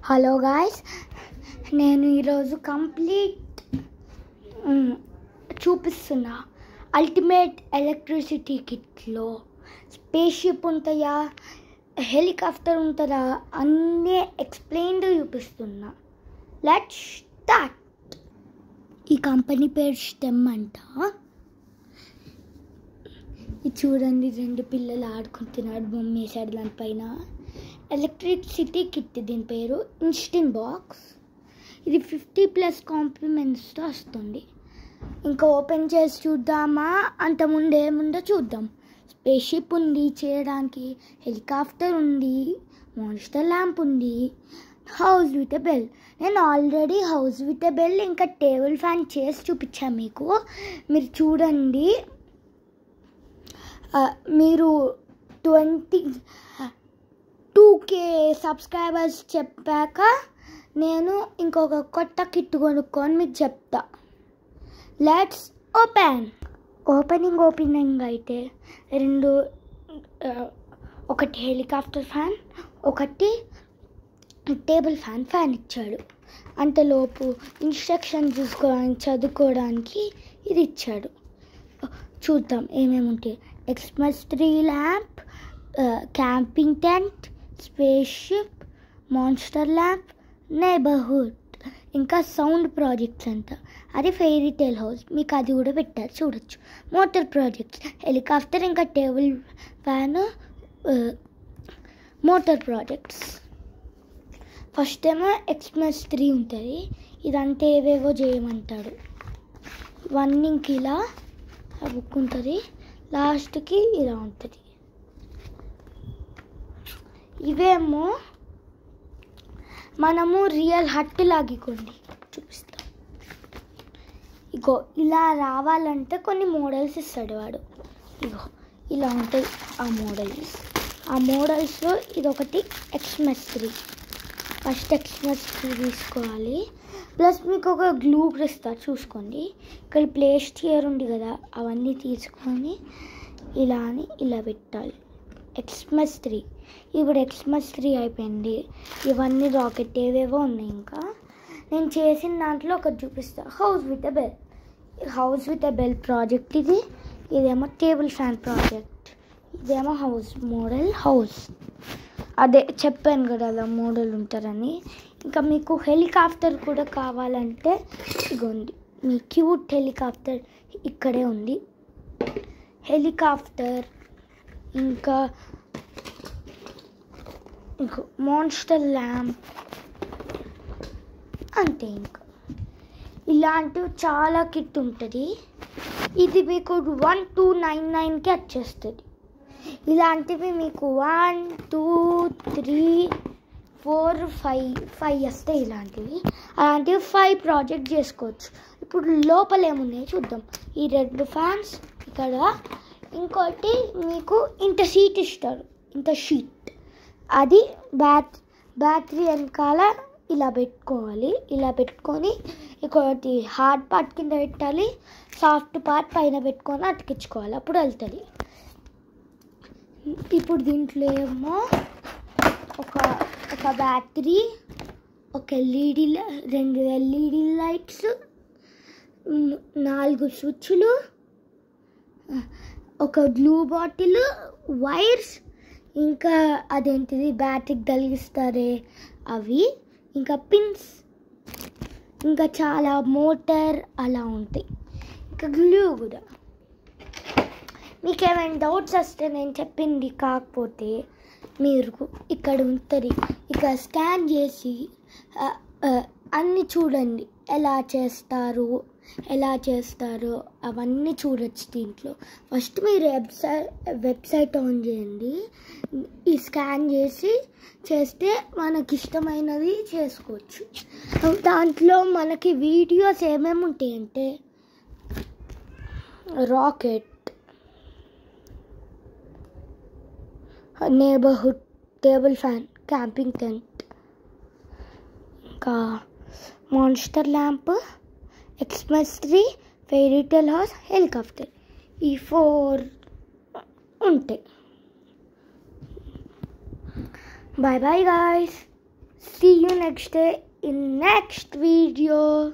Hello guys, నేను ఈరోజు complete చూపిస్తున్నా. అల్టిమేట్ ఎలక్ట్రిసిటీ కిట్లో స్పేస్ షిప్ ఉంటుందా, హెలికాప్టర్ ఉంటుందా అన్నీ ఎక్స్ప్లెయిన్డ్ చూపిస్తున్నా. Let's start. ఈ కంపెనీ పేరు స్టెమ్ అంట. ఇది చూడండి, 2 పిల్లలు ఆడుకుంటున్నాడు, బొమ్మ వేసాడు దానిపైన. ఎలక్ట్రిసిటీ కిట్, దీని పేరు ఇన్స్టెంట్ బాక్స్. ఇది 50+ కాంప్లిమెంట్స్తో వస్తుంది. ఇంకా ఓపెన్ చేసి చూద్దామా? అంతకుముందు ఏముందో చూద్దాం. స్పేస్ షిప్ ఉంది చేయడానికి, హెలికాప్టర్ ఉంది, మాన్స్టర్ ల్యాంప్ ఉంది, హౌస్ విత్ ఎ బెల్. నేను already house with a bell ఇంకా టేబుల్ ఫ్యాన్ చేసి చూపించాను మీకు. మీరు చూడండి. మీరు 22K సబ్స్క్రైబర్స్ చెప్పాక నేను ఇంకొక కొత్త కిట్ కొనుక్కొని మీకు చెప్తా. లెట్స్ ఓపెనింగ్ అయితే 2, ఒకటి హెలికాప్టర్ ఫ్యాన్, ఒకటి టేబుల్ ఫ్యాన్ ఇచ్చాడు. అంతలోపు ఇన్స్ట్రక్షన్ చదువుకోవడానికి ఇది ఇచ్చాడు. చూద్దాం ఏమేమి ఉంటాయి. Excess 3 lamp, camping tent, space ship, monster lamp, neighbourhood, ఇంకా సౌండ్ ప్రాజెక్ట్స్ అంట. అది ఫెయిరీ టేల్ హౌస్, మీకు అది కూడా పెట్టారు చూడొచ్చు. మోటార్ ప్రాజెక్ట్స్, హెలికాప్టర్ ఇంకా table fan, motor projects. First ఏమో ఎక్స్‌ఎస్ 3 ఉంటుంది. ఇదంతా ఏవేవో చేయమంటాడు. ఇవన్నీకి ఇలా బుక్ ఉంటుంది, లాస్ట్కి ఇలా ఉంటుంది. ఇవేమో మనము రియల్ హట్ లాగికోండి చూపిస్తాం. ఇగో ఇలా రావాలంటే కొన్ని మోడల్స్ ఇస్తాడు వాడు. ఇగో ఇలా ఉంటాయి ఆ మోడల్స్లో ఇదొకటి ఎక్స్‌ఎస్ 3. ఫస్ట్ ఎక్స్‌ఎస్ 3 తీసుకోవాలి. ప్లస్ మీకు ఒక గ్లూ ఇస్తారు చూసుకోండి. ఇక్కడ ప్లేస్ చైర్ ఉంది కదా, అవన్నీ తీసుకొని ఇలా పెట్టాలి. ఎక్స్‌ఎస్ 3. ఇప్పుడు ఎక్స్‌ఎస్ 3 అయిపోయింది. ఇవన్నీ రాకెట్ ఏవేవో ఉన్నాయి. ఇంకా నేను చేసిన దాంట్లో ఒకటి చూపిస్తాను. House with a bell project ఇది. ఇదేమో టేబుల్ ఫ్యాన్ ప్రాజెక్ట్. ఇదేమో మోడల్ హౌస్. అదే చెప్పాను కదా అలా మోడల్ ఉంటారని. ఇంకా మీకు హెలికాప్టర్ కూడా కావాలంటే ఇగోండి, మీ క్యూట్ హెలికాప్టర్ ఇక్కడే ఉంది. హెలికాప్టర్ ఇంకా మాన్స్టర్ ల్యాంప్ అంతే. ఇంకా ఇలాంటివి చాలా కిట్ ఉంటుంది. ఇది మీకు 1299కి వచ్చేస్తుంది. ఇలాంటివి మీకు 1, 2, 3, 4, 5 వస్తాయి. అలాంటివి 5 ప్రాజెక్ట్ చేసుకోవచ్చు. ఇప్పుడు లోపల ఏమున్నాయో చూద్దాం. ఈ 2 ఫ్యాన్స్ ఇక్కడ, ఇంకోటి మీకు ఇంత షీట్ ఇస్తారు, ఇంత షీట్. అది బ్యాటరీ వెనకాల ఇలా పెట్టుకోవాలి. ఇలా పెట్టుకొని ఇంకోటి హార్డ్ పార్ట్ కింద పెట్టాలి, సాఫ్ట్ పార్ట్ పైన పెట్టుకొని అతికించుకోవాలి, అప్పుడు వెళ్తుంది. ఇప్పుడు దీంట్లో ఏమో ఒక బ్యాటరీ, ఒక రెండు LED లైట్స్, 4 స్విచ్లు, ఒక గ్లూ బాటిల్, వైర్స్, ఇంకా అదేంటిది బ్యాటరీకి తగిలిస్తారే అవి, ఇంకా పిన్స్, ఇంకా చాలా మోటార్ అలా ఉంటాయి. ఇంకా గ్లూ కూడా. మీకు ఏమైనా డౌట్స్ వస్తే నేను చెప్పింది కాకపోతే మీరు ఇక్కడ ఉంటుంది, ఇక్కడ స్కాన్ చేసి అన్నీ చూడండి. ఎలా చేస్తారో అవన్నీ చూడొచ్చు దీంట్లో. ఫస్ట్ మీరు వెబ్సైట్ ఆన్ చేయండి. ఈ స్కాన్ చేస్తే మనకి ఇష్టమైనది చేసుకోవచ్చు. దాంట్లో మనకి వీడియోస్ ఏమేమి ఉంటాయంటే rocket, neighbourhood, table fan, camping tent, ఇంకా monster lamp, XS 3, fairy tale house, helicopter. ఈ 4 ఉంటాయి. Bye bye guys. See you next day in next video.